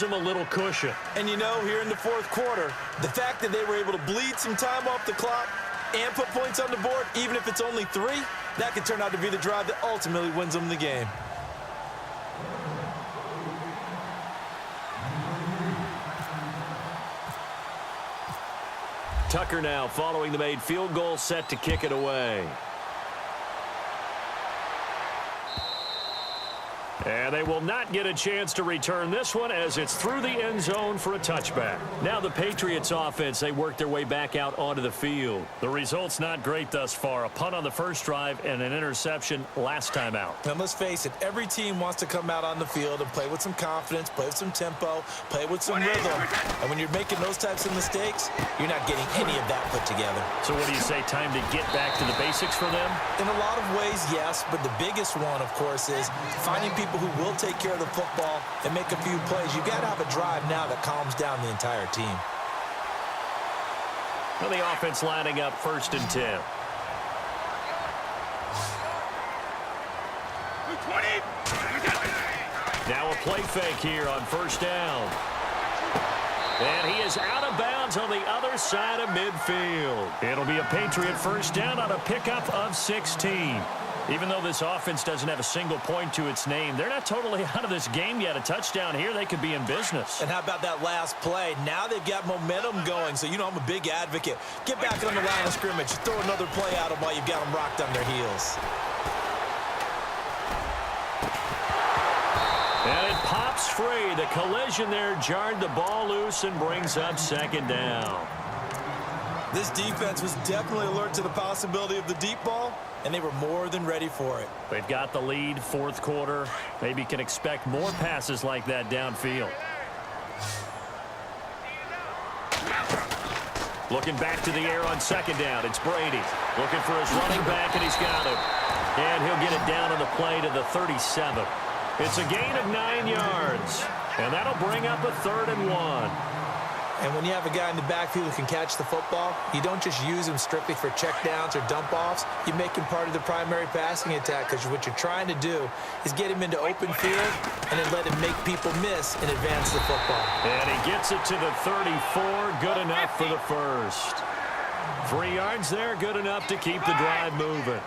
them a little cushion. And you know, here in the fourth quarter, the fact that they were able to bleed some time off the clock and put points on the board, even if it's only 3, that could turn out to be the drive that ultimately wins them the game. Tucker now following the made field goal, set to kick it away. And they will not get a chance to return this one as it's through the end zone for a touchback. Now the Patriots offense, they work their way back out onto the field. The result's not great thus far. A punt on the first drive and an interception last time out. And let's face it, every team wants to come out on the field and play with some confidence, play with some tempo, play with some rhythm. And when you're making those types of mistakes, you're not getting any of that put together. So what do you say, time to get back to the basics for them? In a lot of ways, yes, but the biggest one, of course, is finding people who will take care of the football and make a few plays. You've got to have a drive now that calms down the entire team. Well, the offense lining up 1st and 10. Now a play fake here on 1st down. And he is out of bounds on the other side of midfield. It'll be a Patriot 1st down on a pickup of 16. Even though this offense doesn't have a single point to its name, they're not totally out of this game yet. A touchdown here, they could be in business. And how about that last play? Now they've got momentum going, so you know I'm a big advocate. Get back on the line of scrimmage. Throw another play at them while you've got them rocked on their heels. And it pops free. The collision there jarred the ball loose and brings up 2nd down. This defense was definitely alert to the possibility of the deep ball, and they were more than ready for it. They've got the lead, 4th quarter. Maybe can expect more passes like that downfield. Looking back to the air on 2nd down. It's Brady. Looking for his running back, and he's got him. And he'll get it down on the play to the 37. It's a gain of 9 yards. And that'll bring up a 3rd and 1. And when you have a guy in the backfield who can catch the football, you don't just use him strictly for checkdowns or dump-offs. You make him part of the primary passing attack, because what you're trying to do is get him into open field and then let him make people miss and advance the football. And he gets it to the 34. Good enough for the 1st. 3 yards there, good enough to keep the drive moving.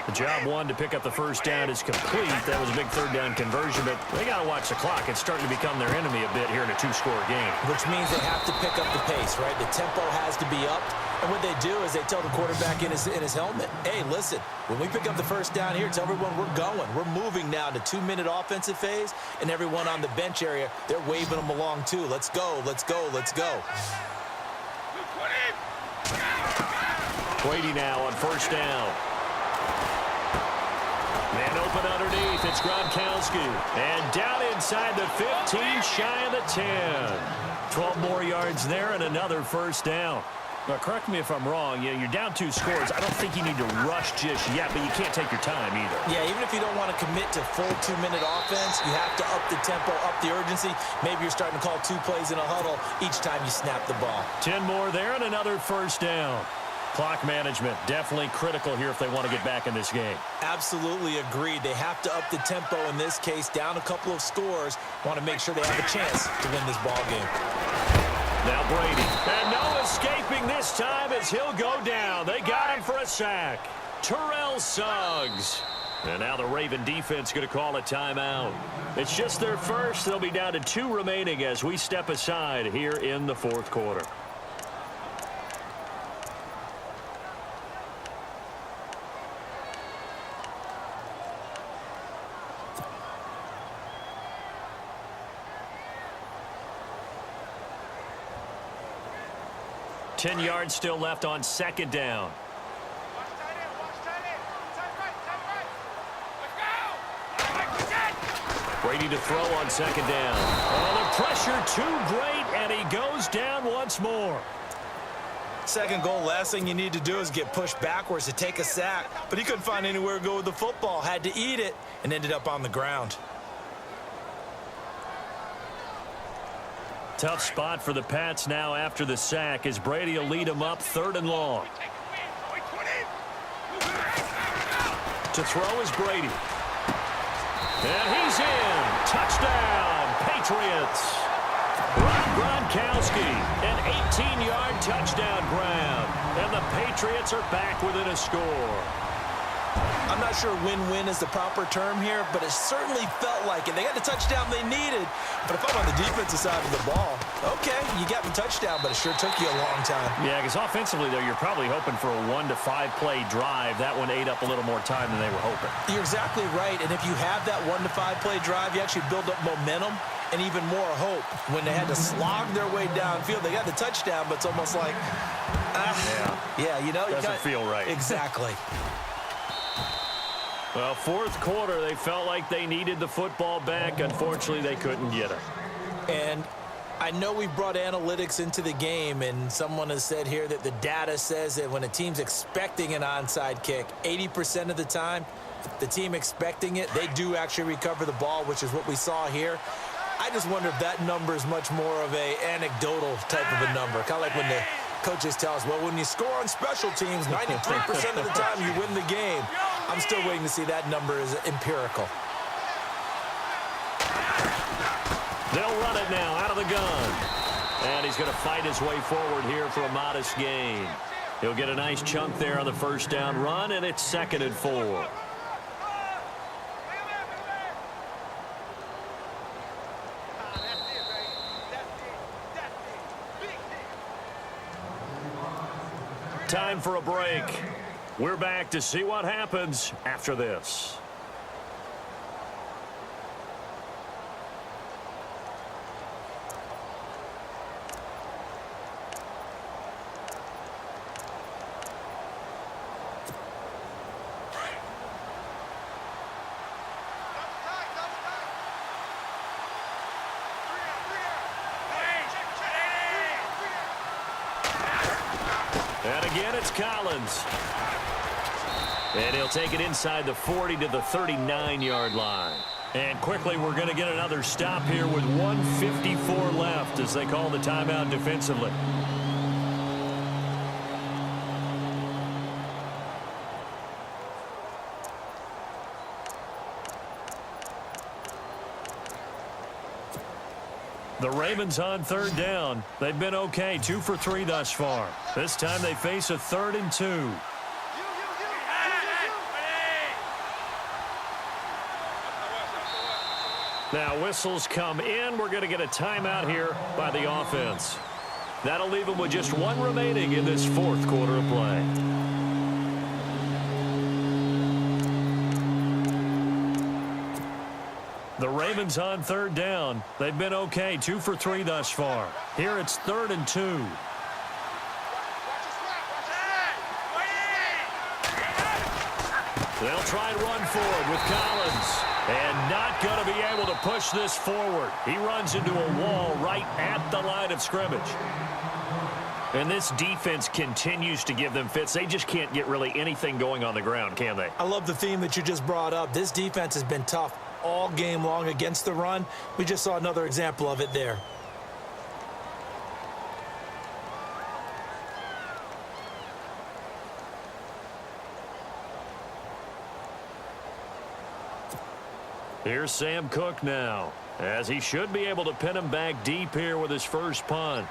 The job one to pick up the 1st down is complete. That was a big 3rd down conversion, but they got to watch the clock. It's starting to become their enemy a bit here in a 2-score game. Which means they have to pick up the pace, right? The tempo has to be upped. And what they do is they tell the quarterback in his helmet, hey, listen, when we pick up the 1st down here, tell everyone we're going. We're moving now to 2-minute offensive phase, and everyone on the bench area, they're waving them along too. Let's go, let's go, let's go. Brady now on 1st down. Man open underneath. It's Gronkowski. And down inside the 15, shy of the 10. 12 more yards there and another 1st down. Now, correct me if I'm wrong. You're down 2 scores. I don't think you need to rush just yet, but you can't take your time either. Yeah, even if you don't want to commit to full 2-minute offense, you have to up the tempo, up the urgency. Maybe you're starting to call 2 plays in a huddle each time you snap the ball. 10 more there and another 1st down. Clock management definitely critical here if they want to get back in this game. Absolutely agreed. They have to up the tempo in this case, down a couple of scores. Want to make sure they have a chance to win this ball game. Now Brady. And no escaping this time as he'll go down. They got him for a sack. Terrell Suggs. And now the Raven defense going to call a timeout. It's just their 1st. They'll be down to 2 remaining as we step aside here in the 4th quarter. Ten yards still left on 2nd down. Brady to throw on 2nd down. Oh, the pressure too great, and he goes down once more. 2nd goal, last thing you need to do is get pushed backwards to take a sack. But he couldn't find anywhere to go with the football. Had to eat it and ended up on the ground. Tough spot for the Pats now after the sack as Brady will lead them up 3rd and long. To throw is Brady. And he's in. Touchdown, Patriots. Gronkowski, an 18-yard touchdown grab. And the Patriots are back within a score. I'm not sure win-win is the proper term here, but it certainly felt like it. They got the touchdown they needed, but if I'm on the defensive side of the ball, okay, you got the touchdown, but it sure took you a long time. Yeah, because offensively, though, you're probably hoping for a 1 to 5 play drive. That one ate up a little more time than they were hoping. You're exactly right, and if you have that 1 to 5 play drive, you actually build up momentum and even more hope. When they had to slog their way downfield, they got the touchdown, but it's almost like, you know. Doesn't feel right. Exactly. Well, fourth quarter, they felt like they needed the football back. Unfortunately, they couldn't get it. And I know we brought analytics into the game, and someone has said here that the data says that when a team's expecting an onside kick, 80% of the time, the team expecting it, they do actually recover the ball, which is what we saw here. I just wonder if that number is much more of a anecdotal type of a number. Kind of like when the coaches tell us, well, when you score on special teams, 93% of the time you win the game. I'm still waiting to see that number is empirical. They'll run it now out of the gun. And he's going to fight his way forward here for a modest gain. He'll get a nice chunk there on the first down run, and it's 2nd and 4. Time for a break. We're back to see what happens after this. And again, it's Collins. And he'll take it inside the 40 to the 39-yard line. And quickly, we're going to get another stop here with 1:54 left as they call the timeout defensively. The Ravens on 3rd down. They've been okay, 2 for 3 thus far. This time they face a 3rd and 2. Now whistles come in. We're going to get a timeout here by the offense. That'll leave them with just 1 remaining in this 4th quarter of play. The Ravens on 3rd down. They've been okay, 2 for 3 thus far. Here it's 3rd and 2. They'll try and run forward with Collins. And not going to be able to push this forward. He runs into a wall right at the line of scrimmage. And this defense continues to give them fits. They just can't get really anything going on the ground, can they? I love the theme that you just brought up. This defense has been tough all game long against the run. We just saw another example of it there. Here's Sam Cook now, as he should be able to pin him back deep here with his first punt.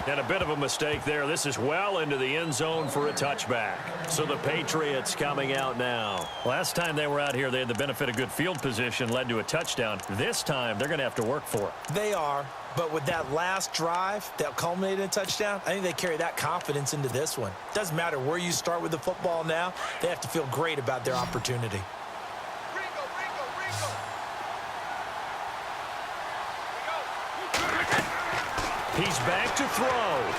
And a bit of a mistake there. This is well into the end zone for a touchback. So the Patriots coming out now. Last time they were out here, they had the benefit of good field position, led to a touchdown. This time, they're going to have to work for it. They are, but with that last drive that culminated in a touchdown, I think they carry that confidence into this one. Doesn't matter where you start with the football now. They have to feel great about their opportunity. He's back to throw.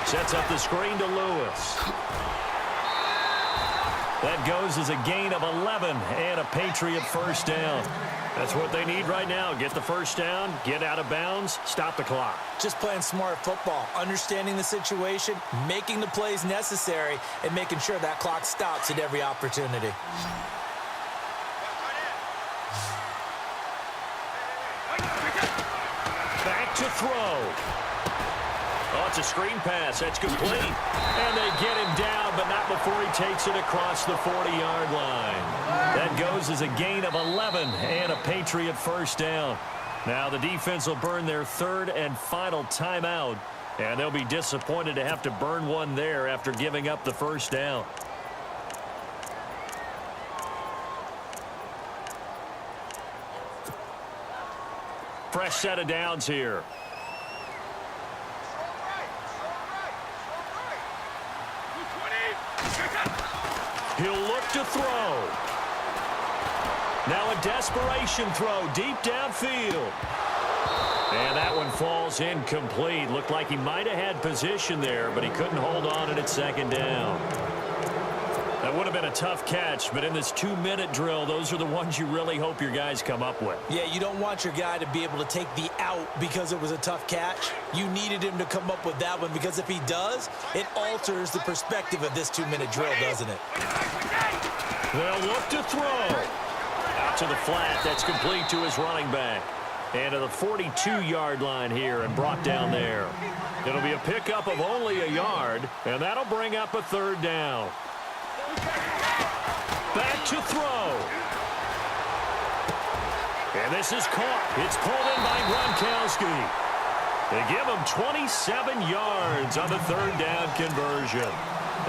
Sets up the screen to Lewis. That goes as a gain of 11 and a Patriot first down. That's what they need right now. Get the first down, get out of bounds, stop the clock. Just playing smart football, understanding the situation, making the plays necessary, and making sure that clock stops at every opportunity. Back to throw. Oh, it's a screen pass. That's complete. And they get him down, but not before he takes it across the 40-yard line. That goes as a gain of 11 and a Patriot first down. Now the defense will burn their third and final timeout, and they'll be disappointed to have to burn one there after giving up the first down. Fresh set of downs here. He'll look to throw. Now a desperation throw deep downfield. And that one falls incomplete. Looked like he might have had position there, but he couldn't hold on at second down. That would have been a tough catch, but in this 2-minute drill, those are the ones you really hope your guys come up with. Yeah, you don't want your guy to be able to take the out because it was a tough catch. You needed him to come up with that one because if he does, it alters the perspective of this 2-minute drill, doesn't it? They'll look to throw. Out to the flat. That's complete to his running back. And to the 42-yard line here and brought down there. It'll be a pickup of only a yard, and that'll bring up a third down. Back to throw. And this is caught. It's pulled in by Gronkowski. They give him 27 yards on the third down conversion.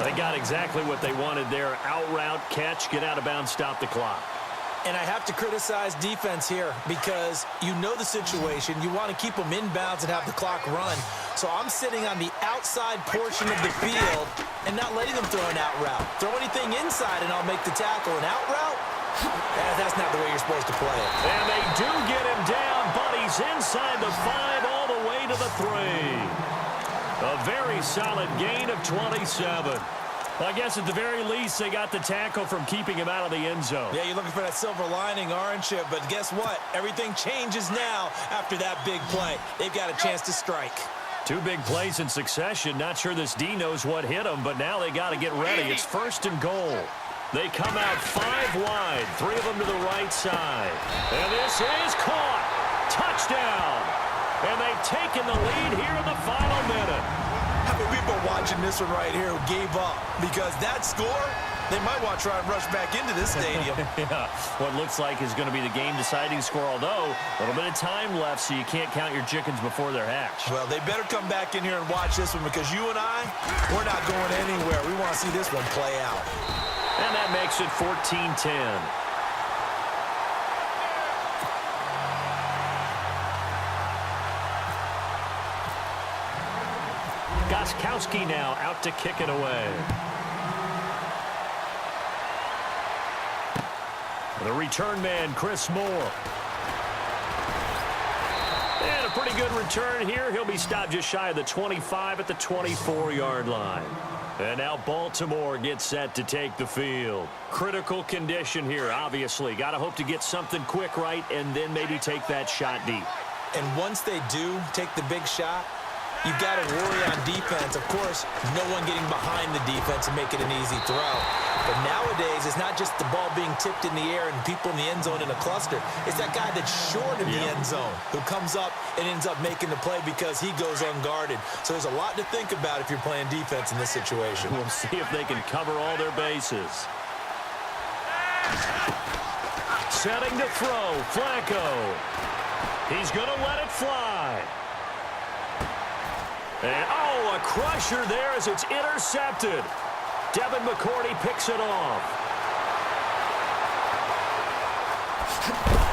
They got exactly what they wanted there. Out route, catch, get out of bounds, stop the clock. And I have to criticize defense here because you know the situation. You want to keep them inbounds and have the clock run. So I'm sitting on the outside portion of the field and not letting them throw an out route. Throw anything inside and I'll make the tackle. An out route? That's not the way you're supposed to play it. And they do get him down, but he's inside the 5 all the way to the 3. A very solid gain of 27. I guess at the very least, they got the tackle from keeping him out of the end zone. Yeah, you're looking for that silver lining, aren't you? But guess what? Everything changes now after that big play. They've got a chance to strike. 2 big plays in succession. Not sure this D knows what hit him, but now they got to get ready. It's first and goal. They come out 5 wide, 3 of them to the right side. And this is caught. Touchdown. And they've taken the lead here in the final minute. How many people watching this one right here who gave up? Because that score, they might want to try and rush back into this stadium. Yeah, what looks like is going to be the game-deciding score, although a little bit of time left, so you can't count your chickens before they're hatched. Well, they better come back in here and watch this one because you and I, we're not going anywhere. We want to see this one play out. And that makes it 14-10. Gostkowski now out to kick it away. The return man, Chris Moore. And a pretty good return here. He'll be stopped just shy of the 25 at the 24-yard line. And now Baltimore gets set to take the field. Critical condition here, obviously. Got to hope to get something quick right and then maybe take that shot deep. And once they do take the big shot, you've got to worry on defense. Of course, no one getting behind the defense and make it an easy throw. But nowadays, it's not just the ball being tipped in the air and people in the end zone in a cluster. It's that guy that's short of the end zone who comes up and ends up making the play because he goes unguarded. So there's a lot to think about if you're playing defense in this situation. We'll see if they can cover all their bases. Setting to throw, Flacco. He's going to let it fly. And, oh, a crusher there as it's intercepted. Devin McCourty picks it off.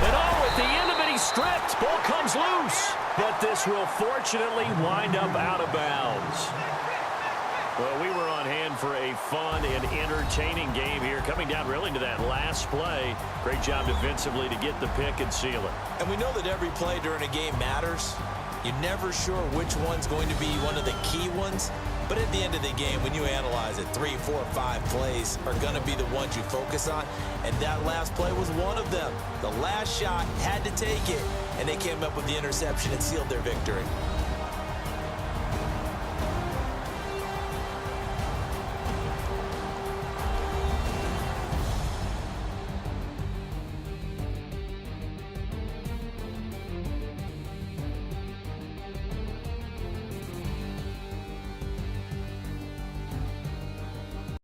And, oh, at the end of it, he's stripped. Ball comes loose. But this will fortunately wind up out of bounds. Well, we were on hand for a fun and entertaining game here. Coming down really to that last play. Great job defensively to get the pick and seal it. And we know that every play during a game matters. You're never sure which one's going to be one of the key ones. But at the end of the game, when you analyze it, 3, 4, 5 plays are going to be the ones you focus on. And that last play was one of them. The last shot had to take it, and they came up with the interception and sealed their victory.